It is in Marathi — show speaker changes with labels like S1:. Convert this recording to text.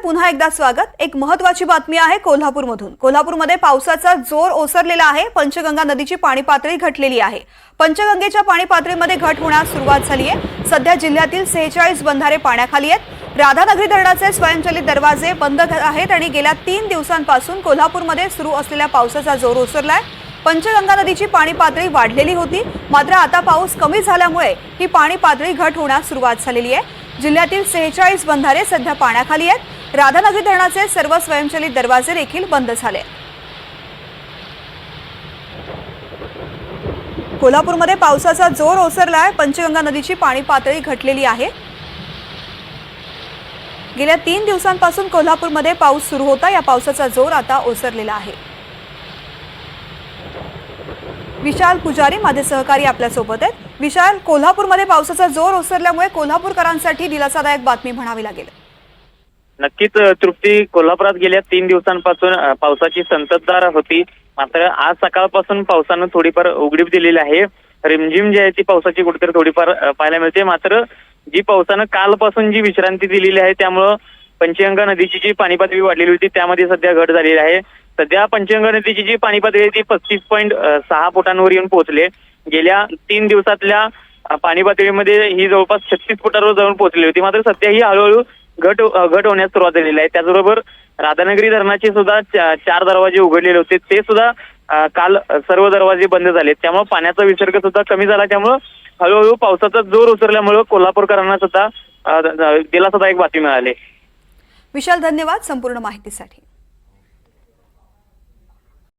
S1: पुन्हा एकदा स्वागत। एक महत्त्वाची बातमी आहे कोल्हापूरमधून। कोल्हापूरमध्ये पावसाचा जोर ओसरलेला आहे। पंचगंगा नदीची पाणी पातळी घटलेली आहे। पंचगंगेच्या पाणी पातळीमध्ये घट होण्यास सुरुवात झाली आहे। सध्या जिल्ह्यातील 46 बंधारे पाण्याखाली आहेत। राधानगरी धरणाचे स्वयंचलित दरवाजे बंद आहेत आणि गेल्या 3 दिवसांपासून कोल्हापूरमध्ये सुरू असलेल्या पावसाचा जोर ओसरलाय। पंचगंगा नदीची पाणी पातळी वाढलेली होती, मात्र आता पाऊस कमी झाल्यामुळे ही पाणी पातळी घट होण्यास सुरुवात झालेली आहे। जिल्ह्यातील 46 बंधारे सध्या पाण्याखाली आहेत। राधानगरी धरणाचे सर्व स्वयंचलित दरवाजे देखील बंद झाले। कोल्हापूरमध्ये पावसाचा जोर ओसरलाय। पंचगंगा नदीची पाणी पातळी घटलेली आहे। गेल्या 3 दिवसांपासून कोल्हापूरमध्ये पाऊस सुरू होता। या पावसाचा जोर आता ओसरलेला आहे। विशाल पुजारी माझे सहकारी आपल्या सोबत आहेत। विशाल, कोल्हापूरमध्ये पावसाचा जोर ओसरल्यामुळे कोल्हापूरकरांसाठी दिलासादायक बातमी म्हणावी लागेल।
S2: नक्कीच तृप्ती, कोल्हापुरात गेल्या 3 दिवसांपासून पावसाची संततधार होती, मात्र आज सकाळपासून पावसानं थोडीफार उघडीप दिलेली आहे। रिमझिम जी आहे ती पावसाची कुठेतरी थोडीफार पाहायला मिळते, मात्र जी पावसानं कालपासून जी विश्रांती दिलेली आहे त्यामुळं पंचगंगा नदीची जी पाणी पातळी वाढलेली होती त्यामध्ये सध्या घट झालेली आहे। सध्या पंचगंगा नदीची जी पाणी पातळी ती 35.6 फुटांवर येऊन पोहोचले। गेल्या 3 दिवसातल्या पाणी पातळीमध्ये ही जवळपास 36 फुटांवर जाऊन पोहोचली होती, मात्र सध्या ही हळूहळू घट होण्यास सुरुवात झालेली आहे। त्याचबरोबर राधानगरी धरणाचे सुद्धा 4 दरवाजे उघडलेले होते, ते सुद्धा काल सर्व दरवाजे बंद झाले, त्यामुळे पाण्याचा विसर्ग सुद्धा कमी झाला। त्यामुळे हळूहळू पावसाचा जोर उतरल्यामुळे कोल्हापूरकरांना सुद्धा दिलासादायक बातमी मिळाली।
S1: विशाल, धन्यवाद संपूर्ण माहितीसाठी।